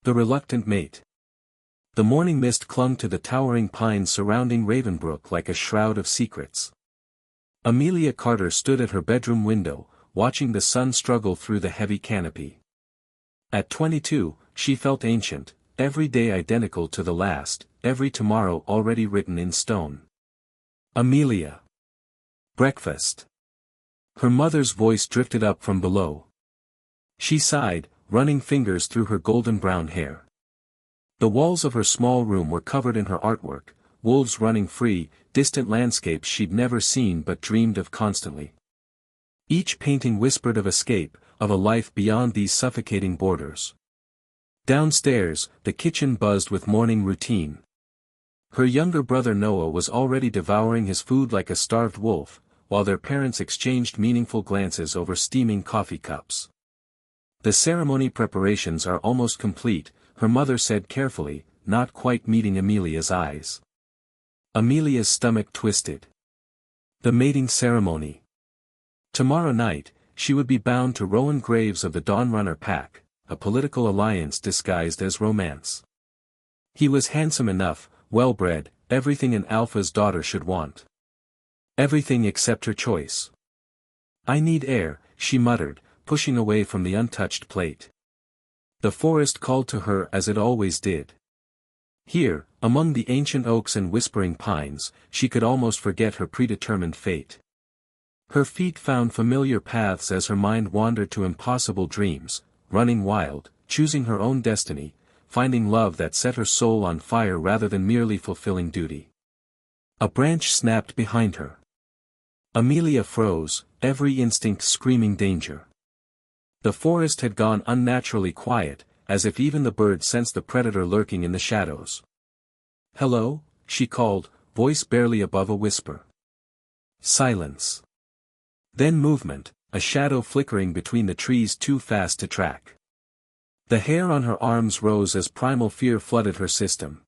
The reluctant mate. The morning mist clung to the towering pines surrounding Ravenbrook like a shroud of secrets. Emelia Carter stood at her bedroom window, watching the sun struggle through the heavy canopy. At 22, she felt ancient, every day identical to the last, every tomorrow already written in stone. Emelia. Breakfast. Her mother's voice drifted up from below. She sighed, running fingers through her golden-brown hair. The walls of her small room were covered in her artwork, wolves running free, distant landscapes she'd never seen but dreamed of constantly. Each painting whispered of escape, of a life beyond these suffocating borders. Downstairs, the kitchen buzzed with morning routine. Her younger brother Noah was already devouring his food like a starved wolf, while their parents exchanged meaningful glances over steaming coffee cups. The ceremony preparations are almost complete, her mother said carefully, not quite meeting Emelia's eyes. Emelia's stomach twisted. The mating ceremony. Tomorrow night, she would be bound to Rowan Graves of the Dawnrunner pack, a political alliance disguised as romance. He was handsome enough, well-bred, everything an alpha's daughter should want. Everything except her choice. "I need air," she muttered, pushing away from the untouched plate. The forest called to her as it always did. Here, among the ancient oaks and whispering pines, she could almost forget her predetermined fate. Her feet found familiar paths as her mind wandered to impossible dreams, running wild, choosing her own destiny, finding love that set her soul on fire rather than merely fulfilling duty. A branch snapped behind her. Emelia froze, every instinct screaming danger. The forest had gone unnaturally quiet, as if even the birds sensed the predator lurking in the shadows. "Hello?" she called, voice barely above a whisper. Silence. Then movement, a shadow flickering between the trees too fast to track. The hair on her arms rose as primal fear flooded her system.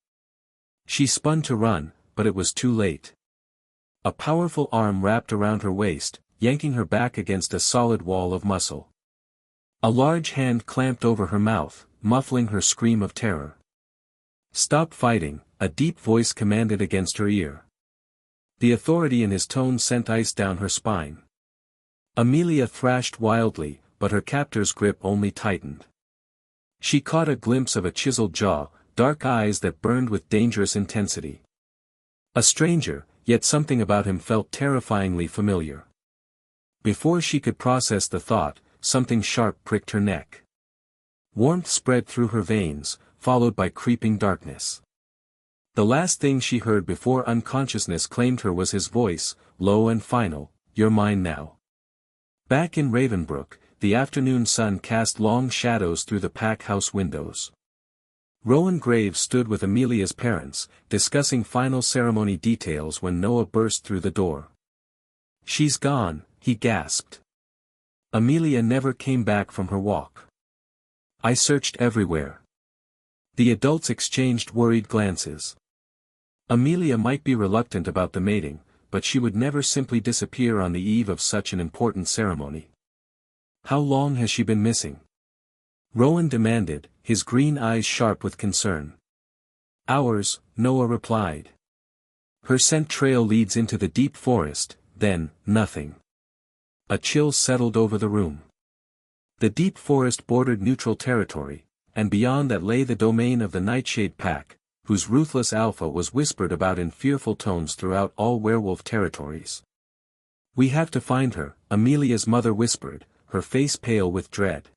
She spun to run, but it was too late. A powerful arm wrapped around her waist, yanking her back against a solid wall of muscle. A large hand clamped over her mouth, muffling her scream of terror. "Stop fighting," a deep voice commanded against her ear. The authority in his tone sent ice down her spine. Emelia thrashed wildly, but her captor's grip only tightened. She caught a glimpse of a chiseled jaw, dark eyes that burned with dangerous intensity. A stranger, yet something about him felt terrifyingly familiar. Before she could process the thought, something sharp pricked her neck. Warmth spread through her veins, followed by creeping darkness. The last thing she heard before unconsciousness claimed her was his voice, low and final, "You're mine now." Back in Ravenbrook, the afternoon sun cast long shadows through the pack house windows. Rowan Graves stood with Emelia's parents, discussing final ceremony details when Noah burst through the door. "She's gone," he gasped. Emelia never came back from her walk. "I searched everywhere." The adults exchanged worried glances. Emelia might be reluctant about the mating, but she would never simply disappear on the eve of such an important ceremony. "How long has she been missing?" Rowan demanded, his green eyes sharp with concern. "Hours," Noah replied. "Her scent trail leads into the deep forest, then, nothing." A chill settled over the room. The deep forest bordered neutral territory, and beyond that lay the domain of the Nightshade pack, whose ruthless alpha was whispered about in fearful tones throughout all werewolf territories. "We have to find her," Emelia's mother whispered, her face pale with dread.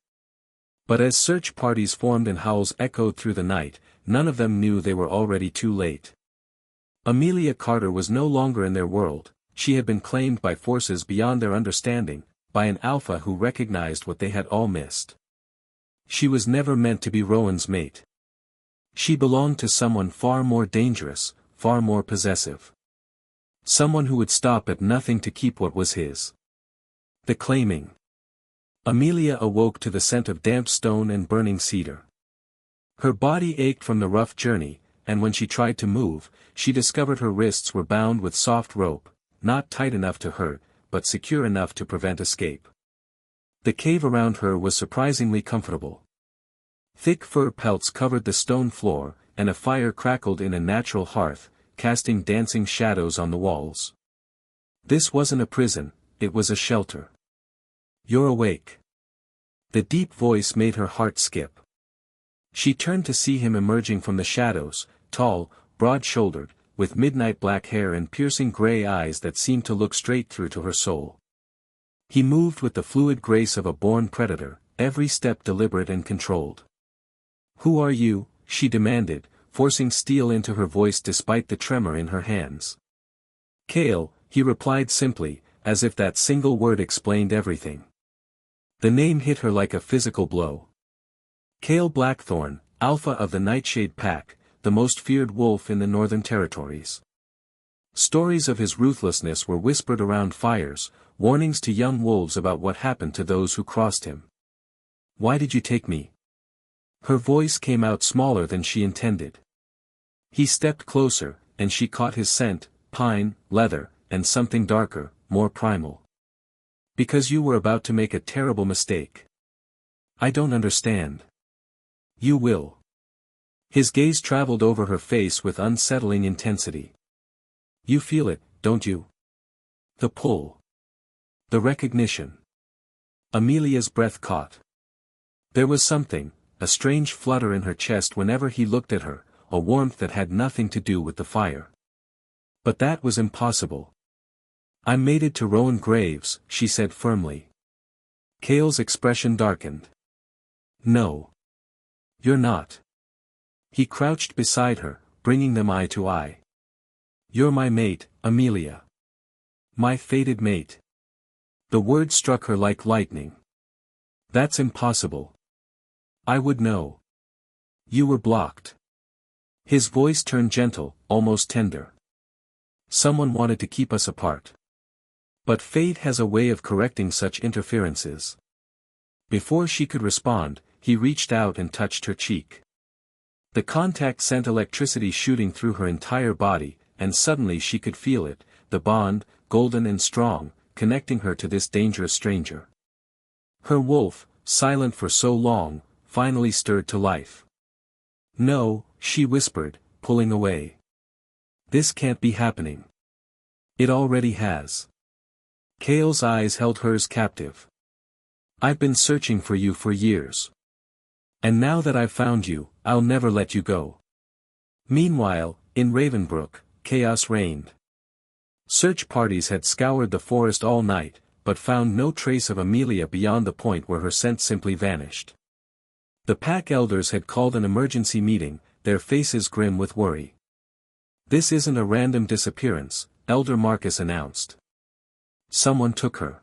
But as search parties formed and howls echoed through the night, none of them knew they were already too late. Emelia Carter was no longer in their world. She had been claimed by forces beyond their understanding, by an alpha who recognized what they had all missed. She was never meant to be Rowan's mate. She belonged to someone far more dangerous, far more possessive. Someone who would stop at nothing to keep what was his. The claiming. Emelia awoke to the scent of damp stone and burning cedar. Her body ached from the rough journey, and when she tried to move, she discovered her wrists were bound with soft rope, not tight enough to hurt, but secure enough to prevent escape. The cave around her was surprisingly comfortable. Thick fur pelts covered the stone floor, and a fire crackled in a natural hearth, casting dancing shadows on the walls. This wasn't a prison, it was a shelter. "You're awake." The deep voice made her heart skip. She turned to see him emerging from the shadows, tall, broad-shouldered, with midnight black hair and piercing gray eyes that seemed to look straight through to her soul. He moved with the fluid grace of a born predator, every step deliberate and controlled. "Who are you?" she demanded, forcing steel into her voice despite the tremor in her hands. "Kale," he replied simply, as if that single word explained everything. The name hit her like a physical blow. Kale Blackthorn, alpha of the Nightshade pack, the most feared wolf in the Northern Territories. Stories of his ruthlessness were whispered around fires, warnings to young wolves about what happened to those who crossed him. "Why did you take me?" Her voice came out smaller than she intended. He stepped closer, and she caught his scent, pine, leather, and something darker, more primal. "Because you were about to make a terrible mistake." "I don't understand." "You will." His gaze traveled over her face with unsettling intensity. "You feel it, don't you? The pull. The recognition." Emelia's breath caught. There was something, a strange flutter in her chest whenever he looked at her, a warmth that had nothing to do with the fire. But that was impossible. "I'm mated to Rowan Graves," she said firmly. Kale's expression darkened. "No. You're not." He crouched beside her, bringing them eye to eye. "You're my mate, Emelia. My fated mate." The word struck her like lightning. "That's impossible. I would know. You were blocked." His voice turned gentle, almost tender. "Someone wanted to keep us apart. But fate has a way of correcting such interferences." Before she could respond, he reached out and touched her cheek. The contact sent electricity shooting through her entire body, and suddenly she could feel it, the bond, golden and strong, connecting her to this dangerous stranger. Her wolf, silent for so long, finally stirred to life. "No," she whispered, pulling away. "This can't be happening. It already has." Kale's eyes held hers captive. "I've been searching for you for years. And now that I've found you, I'll never let you go." Meanwhile, in Ravenbrook, chaos reigned. Search parties had scoured the forest all night, but found no trace of Emelia beyond the point where her scent simply vanished. The pack elders had called an emergency meeting, their faces grim with worry. "This isn't a random disappearance," Elder Marcus announced. "Someone took her.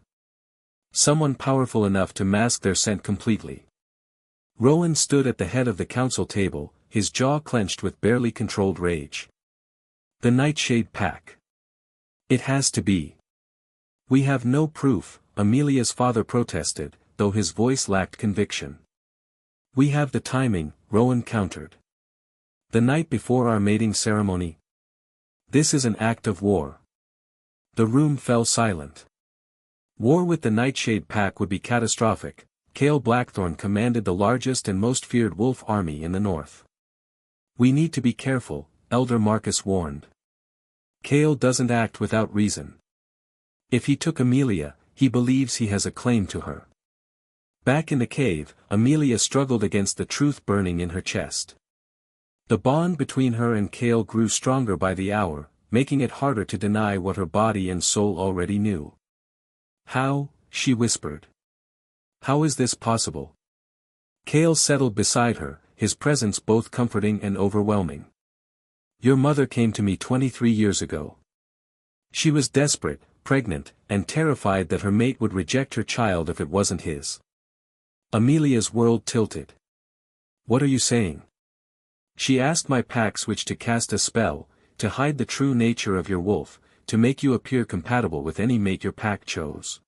Someone powerful enough to mask their scent completely." Rowan stood at the head of the council table, his jaw clenched with barely controlled rage. "The Nightshade pack. It has to be." "We have no proof," Emelia's father protested, though his voice lacked conviction. "We have the timing," Rowan countered. "The night before our mating ceremony. This is an act of war." The room fell silent. War with the Nightshade pack would be catastrophic. Kale Blackthorn commanded the largest and most feared wolf army in the north. "We need to be careful," Elder Marcus warned. "Kale doesn't act without reason. If he took Emelia, he believes he has a claim to her." Back in the cave, Emelia struggled against the truth burning in her chest. The bond between her and Kale grew stronger by the hour, making it harder to deny what her body and soul already knew. "How?" she whispered. "How is this possible?" Kale settled beside her, his presence both comforting and overwhelming. "Your mother came to me 23 years ago. She was desperate, pregnant, and terrified that her mate would reject her child if it wasn't his." Emelia's world tilted. "What are you saying?" "She asked my pack switch to cast a spell, to hide the true nature of your wolf, to make you appear compatible with any mate your pack chose."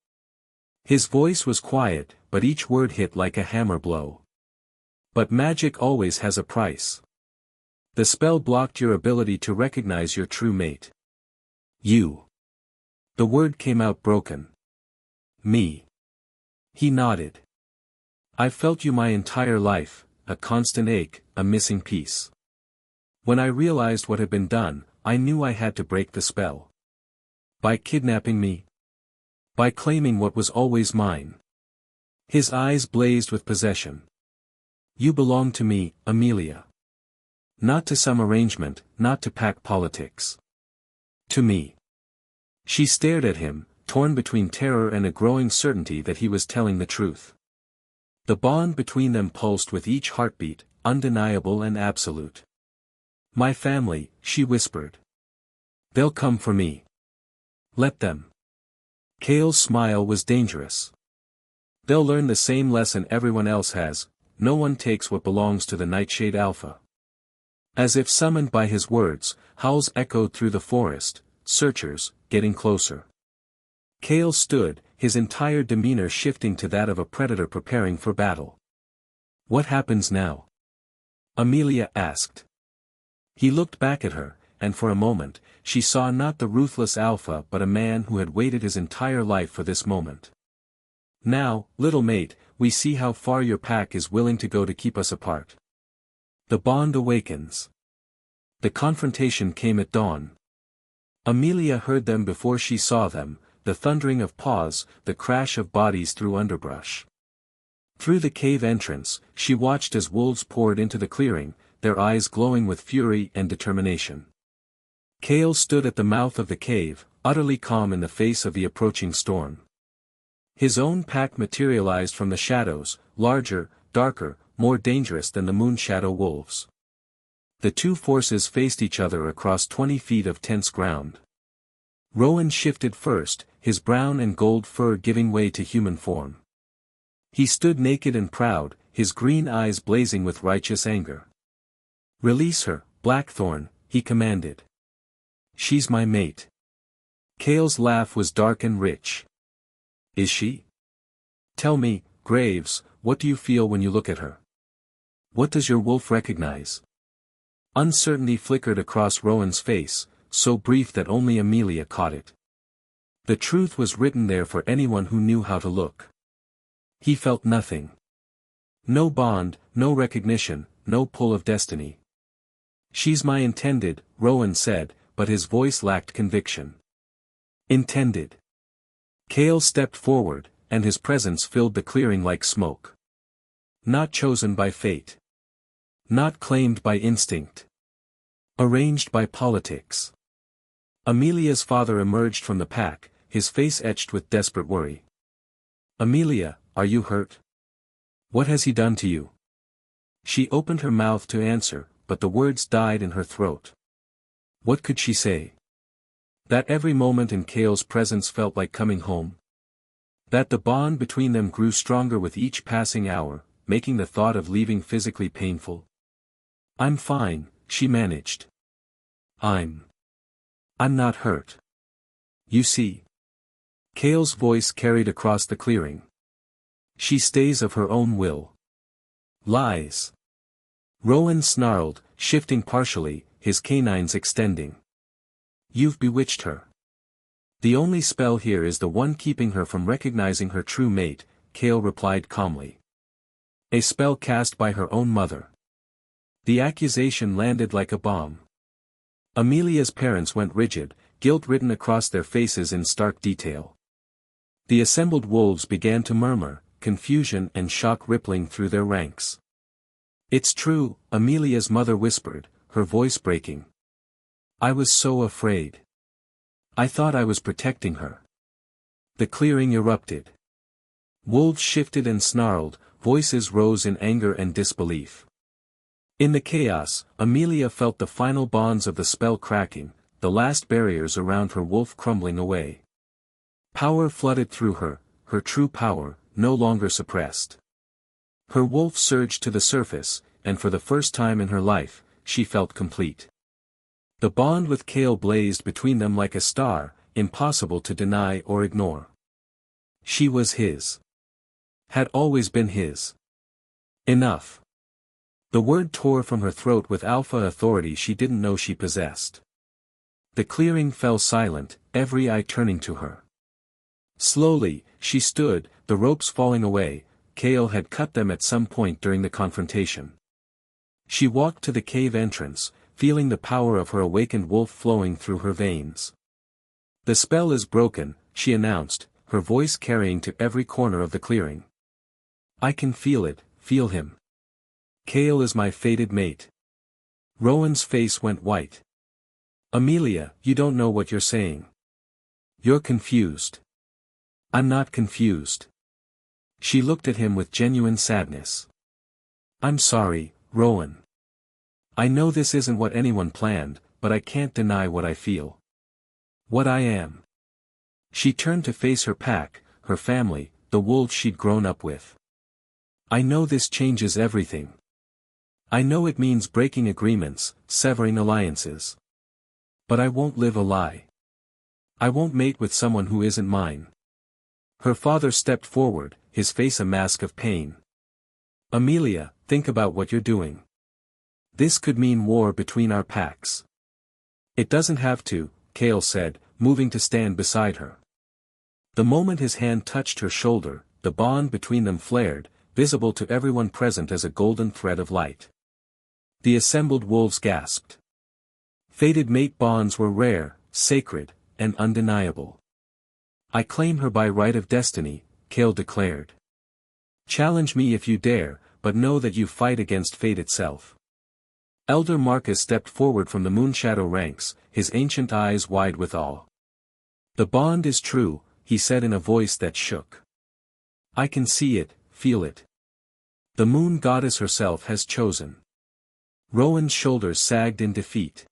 His voice was quiet, but each word hit like a hammer blow. "But magic always has a price. The spell blocked your ability to recognize your true mate. You." The word came out broken. "Me." He nodded. "I've felt you my entire life, a constant ache, a missing piece. When I realized what had been done, I knew I had to break the spell. By kidnapping me? By claiming what was always mine. His eyes blazed with possession. You belong to me, Emelia. Not to some arrangement, not to pack politics. To me. She stared at him, torn between terror and a growing certainty that he was telling the truth. The bond between them pulsed with each heartbeat, undeniable and absolute. My family, she whispered. They'll come for me. Let them. Kale's smile was dangerous. They'll learn the same lesson everyone else has: no one takes what belongs to the Nightshade Alpha. As if summoned by his words, howls echoed through the forest, searchers, getting closer. Kale stood, his entire demeanor shifting to that of a predator preparing for battle. What happens now? Emelia asked. He looked back at her, and for a moment, she saw not the ruthless Alpha but a man who had waited his entire life for this moment. Now, little mate, we see how far your pack is willing to go to keep us apart. The bond awakens. The confrontation came at dawn. Emelia heard them before she saw them, the thundering of paws, the crash of bodies through underbrush. Through the cave entrance, she watched as wolves poured into the clearing, their eyes glowing with fury and determination. Kale stood at the mouth of the cave, utterly calm in the face of the approaching storm. His own pack materialized from the shadows, larger, darker, more dangerous than the moonshadow wolves. The two forces faced each other across 20 feet of tense ground. Rowan shifted first, his brown and gold fur giving way to human form. He stood naked and proud, his green eyes blazing with righteous anger. Release her, Blackthorn, he commanded. She's my mate. Kale's laugh was dark and rich. Is she? Tell me, Graves, what do you feel when you look at her? What does your wolf recognize? Uncertainty flickered across Rowan's face, so brief that only Emelia caught it. The truth was written there for anyone who knew how to look. He felt nothing. No bond, no recognition, no pull of destiny. She's my intended, Rowan said, but his voice lacked conviction. Intended. Kale stepped forward, and his presence filled the clearing like smoke. Not chosen by fate. Not claimed by instinct. Arranged by politics. Emelia's father emerged from the pack, his face etched with desperate worry. Emelia, are you hurt? What has he done to you? She opened her mouth to answer, but the words died in her throat. What could she say? That every moment in Kale's presence felt like coming home? That the bond between them grew stronger with each passing hour, making the thought of leaving physically painful? I'm fine, she managed. I'm not hurt. You see. Kale's voice carried across the clearing. She stays of her own will. Lies. Rowan snarled, shifting partially, his canines extending. You've bewitched her. The only spell here is the one keeping her from recognizing her true mate, Kale replied calmly. A spell cast by her own mother. The accusation landed like a bomb. Emelia's parents went rigid, guilt written across their faces in stark detail. The assembled wolves began to murmur, confusion and shock rippling through their ranks. It's true, Emelia's mother whispered, her voice breaking. I was so afraid. I thought I was protecting her. The clearing erupted. Wolves shifted and snarled, voices rose in anger and disbelief. In the chaos, Emelia felt the final bonds of the spell cracking, the last barriers around her wolf crumbling away. Power flooded through her, her true power, no longer suppressed. Her wolf surged to the surface, and for the first time in her life, she felt complete. The bond with Kale blazed between them like a star, impossible to deny or ignore. She was his. Had always been his. Enough. The word tore from her throat with alpha authority she didn't know she possessed. The clearing fell silent, every eye turning to her. Slowly, she stood, the ropes falling away. Kale had cut them at some point during the confrontation. She walked to the cave entrance, feeling the power of her awakened wolf flowing through her veins. "The spell is broken," she announced, her voice carrying to every corner of the clearing. "I can feel it, feel him. Kale is my fated mate." Rowan's face went white. "Emelia, you don't know what you're saying. You're confused." "I'm not confused." She looked at him with genuine sadness. "I'm sorry, Rowan. I know this isn't what anyone planned, but I can't deny what I feel. What I am." She turned to face her pack, her family, the wolves she'd grown up with. "I know this changes everything. I know it means breaking agreements, severing alliances. But I won't live a lie. I won't mate with someone who isn't mine." Her father stepped forward, his face a mask of pain. "Emelia, think about what you're doing. This could mean war between our packs." "It doesn't have to," Kale said, moving to stand beside her. The moment his hand touched her shoulder, the bond between them flared, visible to everyone present as a golden thread of light. The assembled wolves gasped. Fated mate bonds were rare, sacred, and undeniable. "I claim her by right of destiny," Kale declared. "Challenge me if you dare, but know that you fight against fate itself." Elder Marcus stepped forward from the Moonshadow ranks, his ancient eyes wide with awe. "The bond is true," he said in a voice that shook. "I can see it, feel it. The moon goddess herself has chosen." Rowan's shoulders sagged in defeat.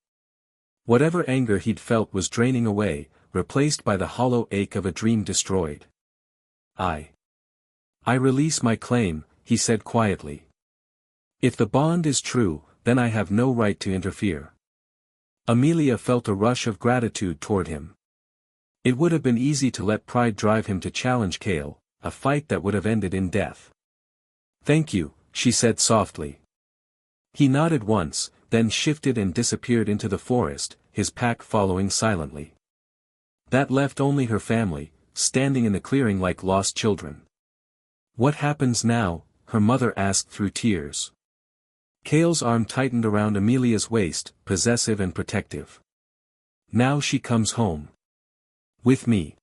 Whatever anger he'd felt was draining away, replaced by the hollow ache of a dream destroyed. I release my claim," he said quietly. "If the bond is true, then I have no right to interfere." Emelia felt a rush of gratitude toward him. It would have been easy to let pride drive him to challenge Kale, a fight that would have ended in death. "Thank you," she said softly. He nodded once, then shifted and disappeared into the forest, his pack following silently. That left only her family, standing in the clearing like lost children. "What happens now?" her mother asked through tears. Kale's arm tightened around Emelia's waist, possessive and protective. "Now she comes home. With me."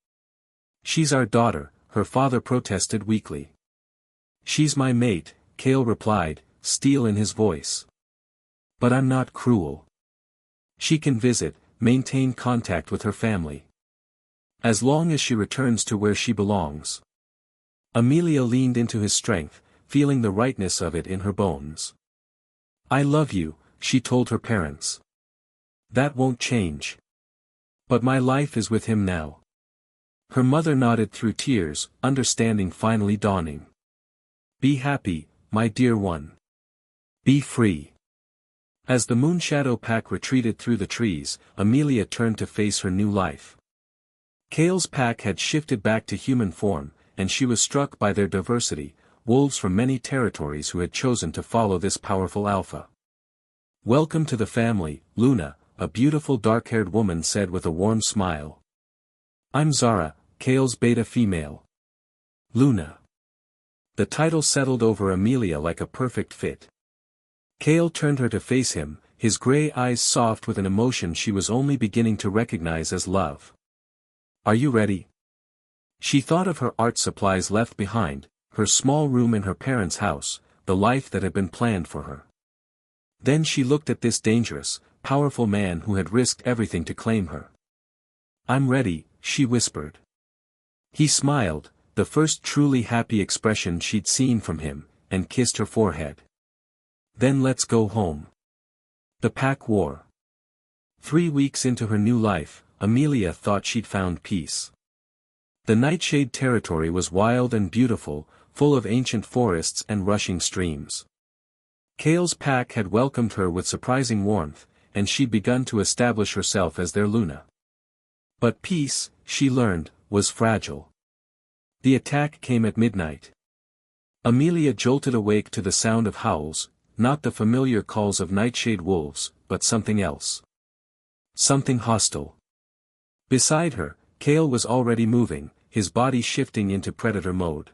"She's our daughter," her father protested weakly. "She's my mate," Kale replied, steel in his voice. "But I'm not cruel. She can visit, maintain contact with her family. As long as she returns to where she belongs." Emelia leaned into his strength, feeling the rightness of it in her bones. "I love you," she told her parents. "That won't change. But my life is with him now." Her mother nodded through tears, understanding finally dawning. "Be happy, my dear one. Be free." As the Moonshadow pack retreated through the trees, Emelia turned to face her new life. Kale's pack had shifted back to human form, and she was struck by their diversity, wolves from many territories who had chosen to follow this powerful alpha. "Welcome to the family, Luna," a beautiful dark-haired woman said with a warm smile. "I'm Zara, Kale's beta female." "Luna." The title settled over Emelia like a perfect fit. Kale turned her to face him, his gray eyes soft with an emotion she was only beginning to recognize as love. "Are you ready?" She thought of her art supplies left behind, her small room in her parents' house, the life that had been planned for her. Then she looked at this dangerous, powerful man who had risked everything to claim her. "I'm ready," she whispered. He smiled, the first truly happy expression she'd seen from him, and kissed her forehead. "Then let's go home." The pack war. 3 weeks into her new life, Emelia thought she'd found peace. The Nightshade territory was wild and beautiful, full of ancient forests and rushing streams. Kale's pack had welcomed her with surprising warmth, and she'd begun to establish herself as their Luna. But peace, she learned, was fragile. The attack came at midnight. Emelia jolted awake to the sound of howls, not the familiar calls of Nightshade wolves, but something else. Something hostile. Beside her, Kale was already moving, his body shifting into predator mode.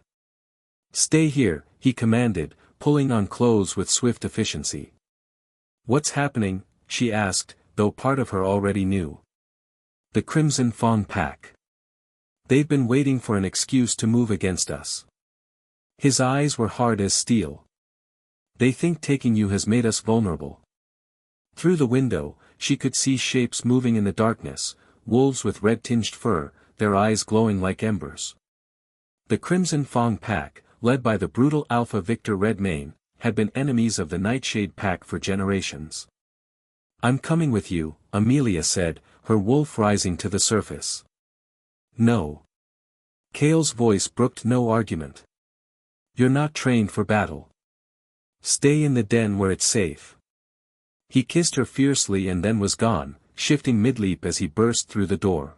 "Stay here," he commanded, pulling on clothes with swift efficiency. What's happening? She asked, though part of her already knew. The Crimson Fawn Pack. They've been waiting for an excuse to move against us. His eyes were hard as steel. They think taking you has made us vulnerable. Through the window, she could see shapes moving in the darkness, wolves with red-tinged fur, their eyes glowing like embers. The Crimson Fawn Pack, led by the brutal alpha Victor Redmane, had been enemies of the Nightshade Pack for generations. I'm coming with you, Emelia said, her wolf rising to the surface. No. Kale's voice brooked no argument. You're not trained for battle. Stay in the den where it's safe. He kissed her fiercely and then was gone, shifting mid-leap as he burst through the door.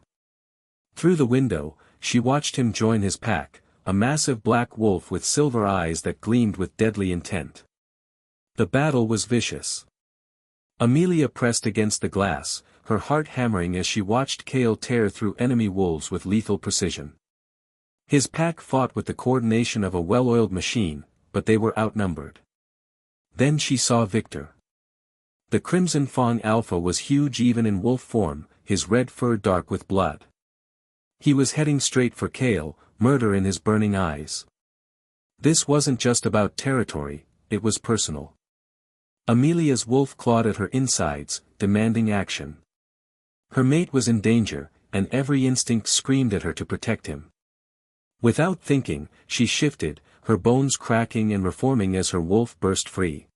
Through the window, she watched him join his pack, a massive black wolf with silver eyes that gleamed with deadly intent. The battle was vicious. Emelia pressed against the glass, her heart hammering as she watched Kale tear through enemy wolves with lethal precision. His pack fought with the coordination of a well-oiled machine, but they were outnumbered. Then she saw Victor. The Crimson Fawn Alpha was huge even in wolf form, his red fur dark with blood. He was heading straight for Kale, murder in his burning eyes. This wasn't just about territory, it was personal. Emelia's wolf clawed at her insides, demanding action. Her mate was in danger, and every instinct screamed at her to protect him. Without thinking, she shifted, her bones cracking and reforming as her wolf burst free.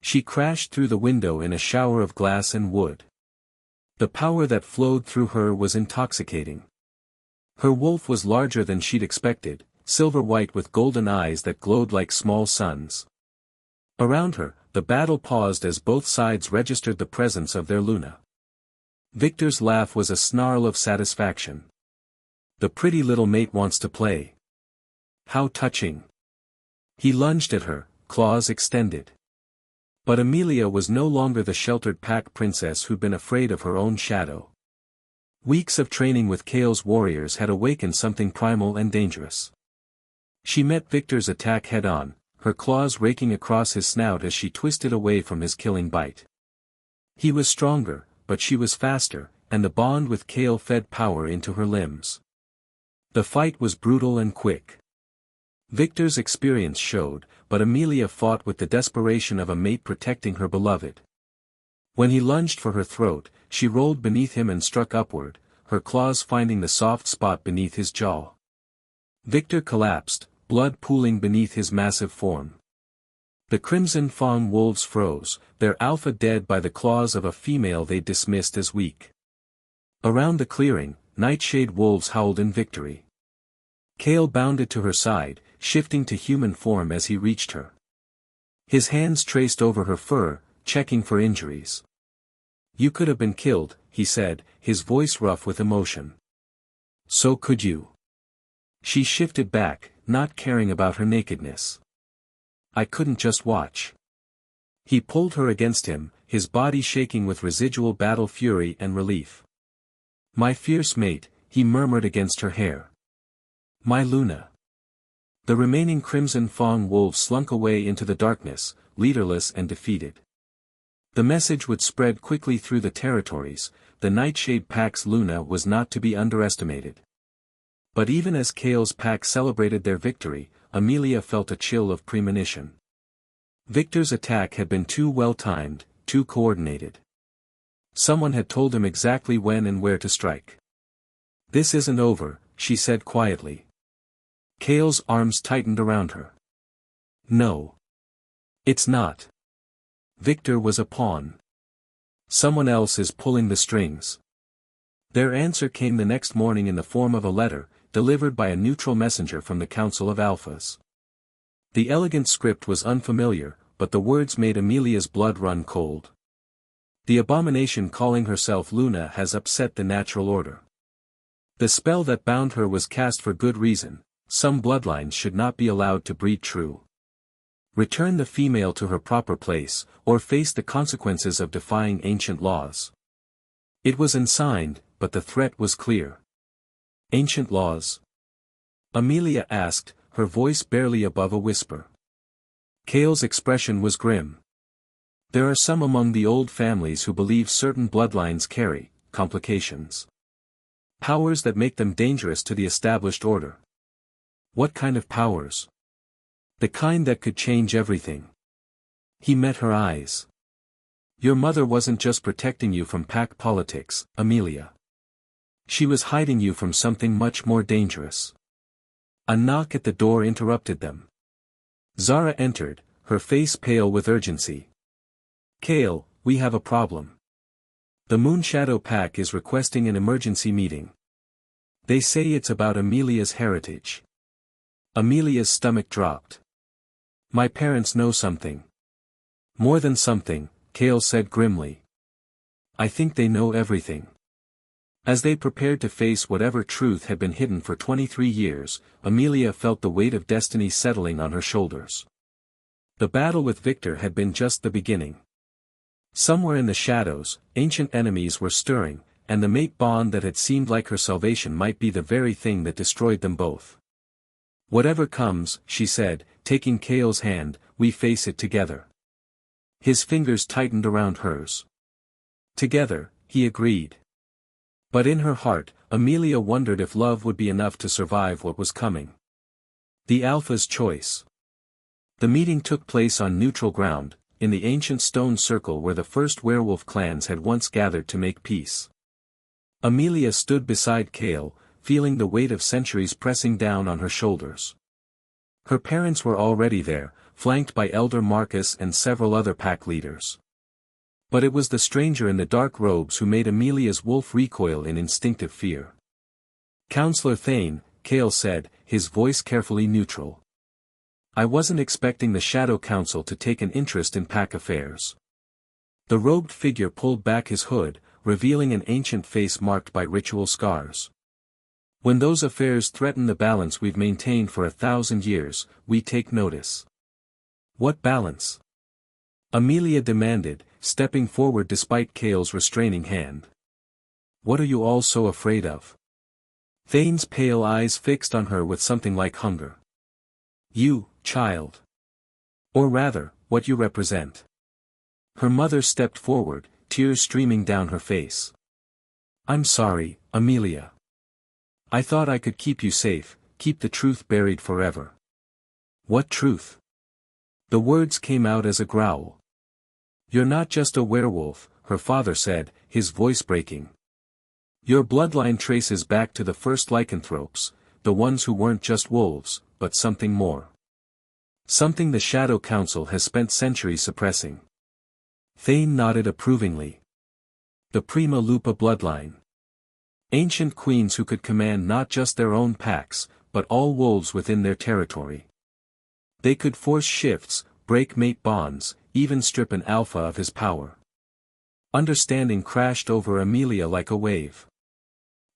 She crashed through the window in a shower of glass and wood. The power that flowed through her was intoxicating. Her wolf was larger than she'd expected, silver-white with golden eyes that glowed like small suns. Around her, the battle paused as both sides registered the presence of their Luna. Victor's laugh was a snarl of satisfaction. The pretty little mate wants to play. How touching. He lunged at her, claws extended. But Emelia was no longer the sheltered pack princess who'd been afraid of her own shadow. Weeks of training with Kale's warriors had awakened something primal and dangerous. She met Victor's attack head-on, her claws raking across his snout as she twisted away from his killing bite. He was stronger, but she was faster, and the bond with Kale fed power into her limbs. The fight was brutal and quick. Victor's experience showed, but Emelia fought with the desperation of a mate protecting her beloved. When he lunged for her throat, she rolled beneath him and struck upward, her claws finding the soft spot beneath his jaw. Victor collapsed, blood pooling beneath his massive form. The Crimson Fawn wolves froze, their alpha dead by the claws of a female they dismissed as weak. Around the clearing, Nightshade wolves howled in victory. Kale bounded to her side, shifting to human form as he reached her. His hands traced over her fur, checking for injuries. You could have been killed, he said, his voice rough with emotion. So could you. She shifted back, not caring about her nakedness. I couldn't just watch. He pulled her against him, his body shaking with residual battle fury and relief. My fierce mate, he murmured against her hair. My Luna. The remaining Crimson Fawn wolves slunk away into the darkness, leaderless and defeated. The message would spread quickly through the territories, the Nightshade Pack's Luna was not to be underestimated. But even as Kale's pack celebrated their victory, Emelia felt a chill of premonition. Victor's attack had been too well-timed, too coordinated. Someone had told him exactly when and where to strike. This isn't over, she said quietly. Kale's arms tightened around her. No. It's not. Victor was a pawn. Someone else is pulling the strings. Their answer came the next morning in the form of a letter, delivered by a neutral messenger from the Council of Alphas. The elegant script was unfamiliar, but the words made Emelia's blood run cold. The abomination calling herself Luna has upset the natural order. The spell that bound her was cast for good reason, some bloodlines should not be allowed to breed true. Return the female to her proper place, or face the consequences of defying ancient laws. It was unsigned, but the threat was clear. Ancient laws? Emelia asked, her voice barely above a whisper. Kale's expression was grim. There are some among the old families who believe certain bloodlines carry complications. Powers that make them dangerous to the established order. What kind of powers? The kind that could change everything. He met her eyes. Your mother wasn't just protecting you from pack politics, Emelia. She was hiding you from something much more dangerous. A knock at the door interrupted them. Zara entered, her face pale with urgency. Kale, we have a problem. The Moonshadow Pack is requesting an emergency meeting. They say it's about Emelia's heritage. Emelia's stomach dropped. My parents know something. More than something, Kale said grimly. I think they know everything. As they prepared to face whatever truth had been hidden for 23 years, Emelia felt the weight of destiny settling on her shoulders. The battle with Victor had been just the beginning. Somewhere in the shadows, ancient enemies were stirring, and the mate bond that had seemed like her salvation might be the very thing that destroyed them both. Whatever comes, she said, taking Kale's hand, we face it together. His fingers tightened around hers. Together, he agreed. But in her heart, Emelia wondered if love would be enough to survive what was coming. The Alpha's choice. The meeting took place on neutral ground, in the ancient stone circle where the first werewolf clans had once gathered to make peace. Emelia stood beside Kale, feeling the weight of centuries pressing down on her shoulders. Her parents were already there, flanked by Elder Marcus and several other pack leaders. But it was the stranger in the dark robes who made Emelia's wolf recoil in instinctive fear. Counselor Thane, Kale said, his voice carefully neutral. I wasn't expecting the Shadow Council to take an interest in pack affairs. The robed figure pulled back his hood, revealing an ancient face marked by ritual scars. When those affairs threaten the balance we've maintained for 1,000 years, we take notice. What balance? Emelia demanded, stepping forward despite Kale's restraining hand. What are you all so afraid of? Thane's pale eyes fixed on her with something like hunger. You, child. Or rather, what you represent. Her mother stepped forward, tears streaming down her face. I'm sorry, Emelia. I thought I could keep you safe, keep the truth buried forever. What truth? The words came out as a growl. You're not just a werewolf, her father said, his voice breaking. Your bloodline traces back to the first lycanthropes, the ones who weren't just wolves, but something more. Something the Shadow Council has spent centuries suppressing. Thane nodded approvingly. The Prima Lupa bloodline. Ancient queens who could command not just their own packs, but all wolves within their territory. They could force shifts, break mate bonds, even strip an alpha of his power. Understanding crashed over Emelia like a wave.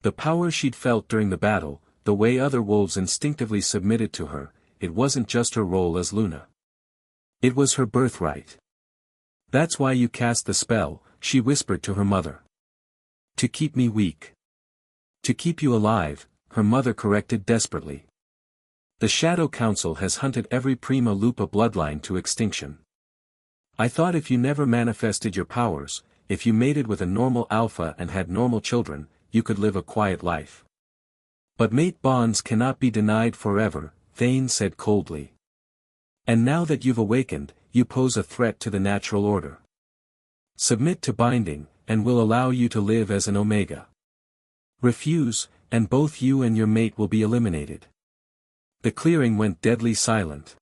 The power she'd felt during the battle, the way other wolves instinctively submitted to her, it wasn't just her role as Luna. It was her birthright. That's why you cast the spell, she whispered to her mother. To keep me weak. To keep you alive, her mother corrected desperately. The Shadow Council has hunted every Prima Lupa bloodline to extinction. I thought if you never manifested your powers, if you mated with a normal alpha and had normal children, you could live a quiet life. But mate bonds cannot be denied forever, Thane said coldly. And now that you've awakened, you pose a threat to the natural order. Submit to binding, and we'll allow you to live as an Omega. Refuse, and both you and your mate will be eliminated. The clearing went deadly silent.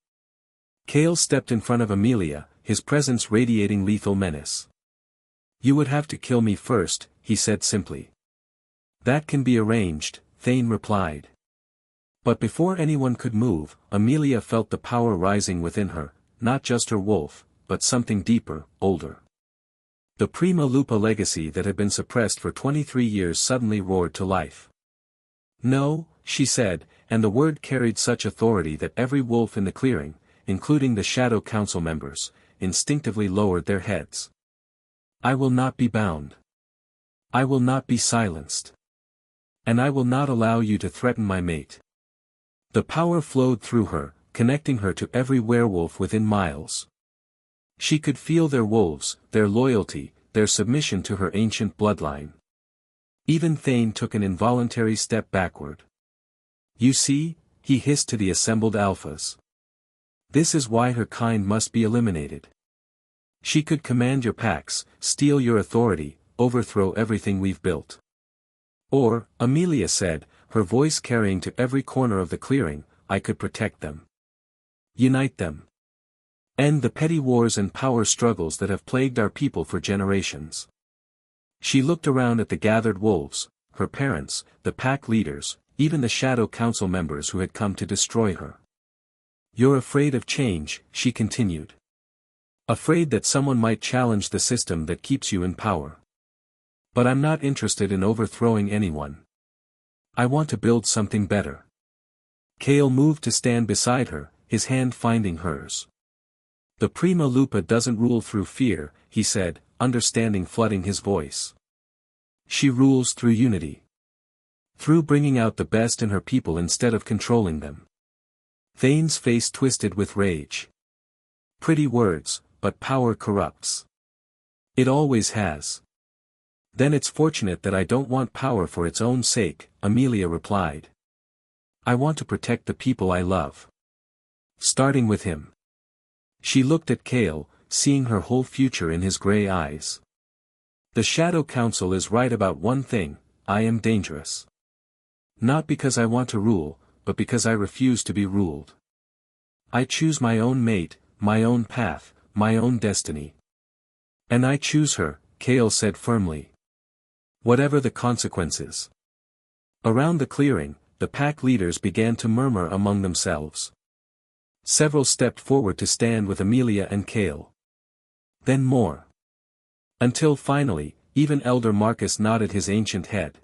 Kale stepped in front of Emelia, his presence radiating lethal menace. You would have to kill me first, he said simply. That can be arranged, Thane replied. But before anyone could move, Emelia felt the power rising within her, not just her wolf, but something deeper, older. The Prima Lupa legacy that had been suppressed for 23 years suddenly roared to life. No, she said, and the word carried such authority that every wolf in the clearing, including the Shadow Council members, instinctively lowered their heads. I will not be bound. I will not be silenced. And I will not allow you to threaten my mate. The power flowed through her, connecting her to every werewolf within miles. She could feel their wolves, their loyalty, their submission to her ancient bloodline. Even Thane took an involuntary step backward. You see, he hissed to the assembled alphas. This is why her kind must be eliminated. She could command your packs, steal your authority, overthrow everything we've built. Or, Emelia said, her voice carrying to every corner of the clearing, I could protect them. Unite them. End the petty wars and power struggles that have plagued our people for generations. She looked around at the gathered wolves, her parents, the pack leaders, even the Shadow Council members who had come to destroy her. You're afraid of change, she continued. Afraid that someone might challenge the system that keeps you in power. But I'm not interested in overthrowing anyone. I want to build something better. Kale moved to stand beside her, his hand finding hers. The Prima Lupa doesn't rule through fear, he said, understanding flooding his voice. She rules through unity. Through bringing out the best in her people instead of controlling them. Thane's face twisted with rage. Pretty words, but power corrupts. It always has. Then it's fortunate that I don't want power for its own sake, Emelia replied. I want to protect the people I love. Starting with him. She looked at Kale, seeing her whole future in his gray eyes. The Shadow Council is right about one thing, I am dangerous. Not because I want to rule, but because I refuse to be ruled. I choose my own mate, my own path, my own destiny. And I choose her, Kale said firmly. Whatever the consequences. Around the clearing, the pack leaders began to murmur among themselves. Several stepped forward to stand with Emelia and Kale. Then more. Until finally, even Elder Marcus nodded his ancient head.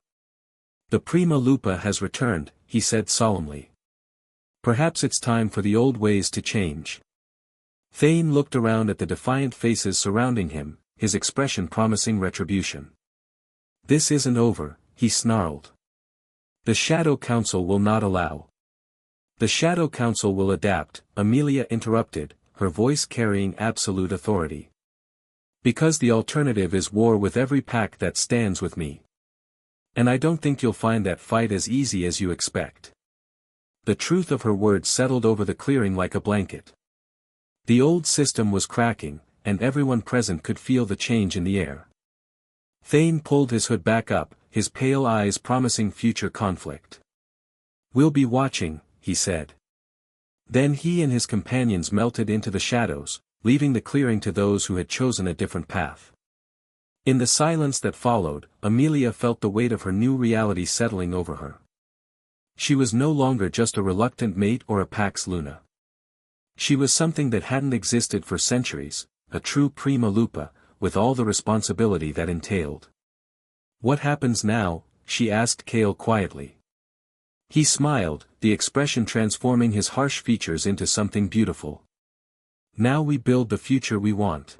The Prima Lupa has returned, he said solemnly. Perhaps it's time for the old ways to change. Thane looked around at the defiant faces surrounding him, his expression promising retribution. This isn't over, he snarled. The Shadow Council will not allow. The Shadow Council will adapt, Emelia interrupted, her voice carrying absolute authority. Because the alternative is war with every pack that stands with me. And I don't think you'll find that fight as easy as you expect. The truth of her words settled over the clearing like a blanket. The old system was cracking, and everyone present could feel the change in the air. Thane pulled his hood back up, his pale eyes promising future conflict. We'll be watching, he said. Then he and his companions melted into the shadows, leaving the clearing to those who had chosen a different path. In the silence that followed, Emelia felt the weight of her new reality settling over her. She was no longer just a reluctant mate or a pax luna. She was something that hadn't existed for centuries, a true Prima Lupa, with all the responsibility that entailed. What happens now? She asked Kale quietly. He smiled, the expression transforming his harsh features into something beautiful. Now we build the future we want.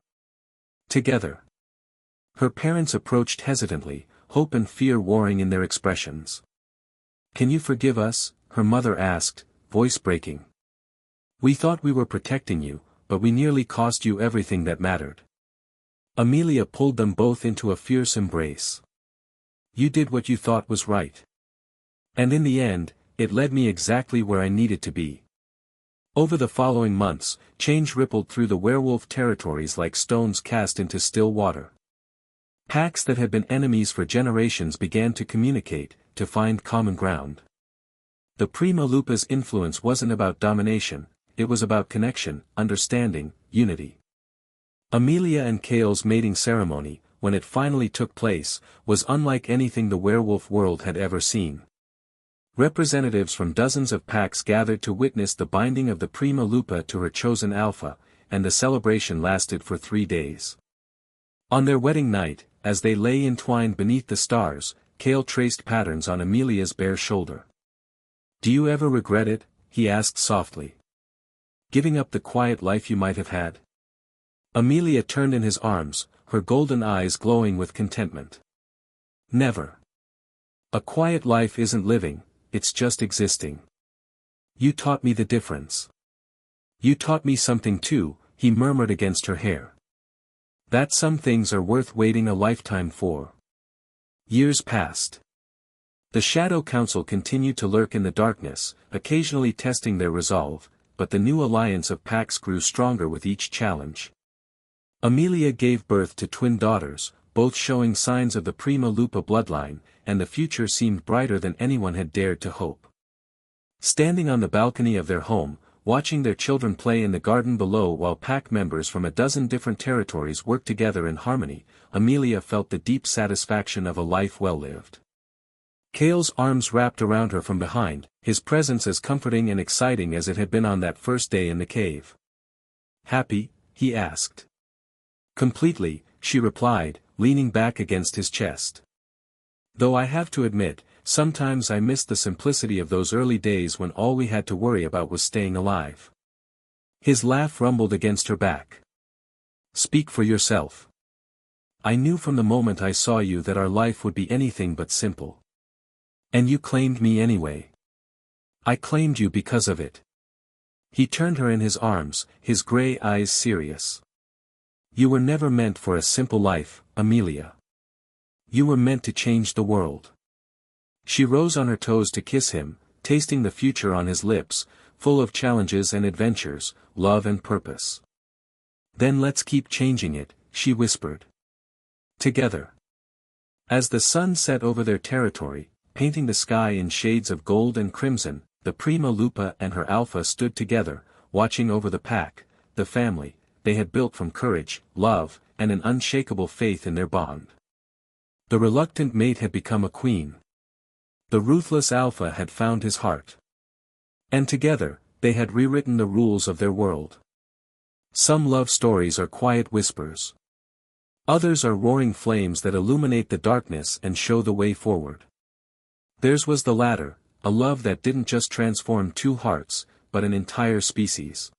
Together. Her parents approached hesitantly, hope and fear warring in their expressions. Can you forgive us? Her mother asked, voice breaking. We thought we were protecting you, but we nearly cost you everything that mattered. Emelia pulled them both into a fierce embrace. You did what you thought was right. And in the end, it led me exactly where I needed to be. Over the following months, change rippled through the werewolf territories like stones cast into still water. Packs that had been enemies for generations began to communicate, to find common ground. The Prima Lupa's influence wasn't about domination, it was about connection, understanding, unity. Emelia and Kale's mating ceremony, when it finally took place, was unlike anything the werewolf world had ever seen. Representatives from dozens of packs gathered to witness the binding of the Prima Lupa to her chosen alpha, and the celebration lasted for 3 days. On their wedding night, as they lay entwined beneath the stars, Kale traced patterns on Emelia's bare shoulder. Do you ever regret it? He asked softly. Giving up the quiet life you might have had? Emelia turned in his arms, her golden eyes glowing with contentment. Never. A quiet life isn't living, it's just existing. You taught me the difference. You taught me something too, he murmured against her hair. That some things are worth waiting a lifetime for. Years passed. The Shadow Council continued to lurk in the darkness, occasionally testing their resolve, but the new alliance of packs grew stronger with each challenge. Emelia gave birth to twin daughters, both showing signs of the Prima Lupa bloodline, and the future seemed brighter than anyone had dared to hope. Standing on the balcony of their home, watching their children play in the garden below while pack members from a dozen different territories worked together in harmony, Emelia felt the deep satisfaction of a life well lived. Kale's arms wrapped around her from behind, his presence as comforting and exciting as it had been on that first day in the cave. "Happy?" he asked. "Completely," she replied, leaning back against his chest. "Though I have to admit, sometimes I miss the simplicity of those early days when all we had to worry about was staying alive." His laugh rumbled against her back. "Speak for yourself. I knew from the moment I saw you that our life would be anything but simple. And you claimed me anyway. I claimed you because of it." He turned her in his arms, his gray eyes serious. "You were never meant for a simple life, Emelia. You were meant to change the world." She rose on her toes to kiss him, tasting the future on his lips, full of challenges and adventures, love and purpose. "Then let's keep changing it," she whispered. "Together." As the sun set over their territory, painting the sky in shades of gold and crimson, the Prima Lupa and her alpha stood together, watching over the pack, the family, they had built from courage, love, and an unshakable faith in their bond. The reluctant mate had become a queen. The ruthless alpha had found his heart. And together, they had rewritten the rules of their world. Some love stories are quiet whispers. Others are roaring flames that illuminate the darkness and show the way forward. Theirs was the latter, a love that didn't just transform two hearts, but an entire species.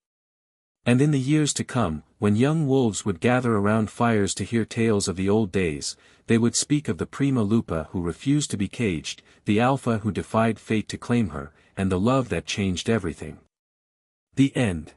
And in the years to come, when young wolves would gather around fires to hear tales of the old days, they would speak of the Prima Lupa who refused to be caged, the alpha who defied fate to claim her, and the love that changed everything. The end.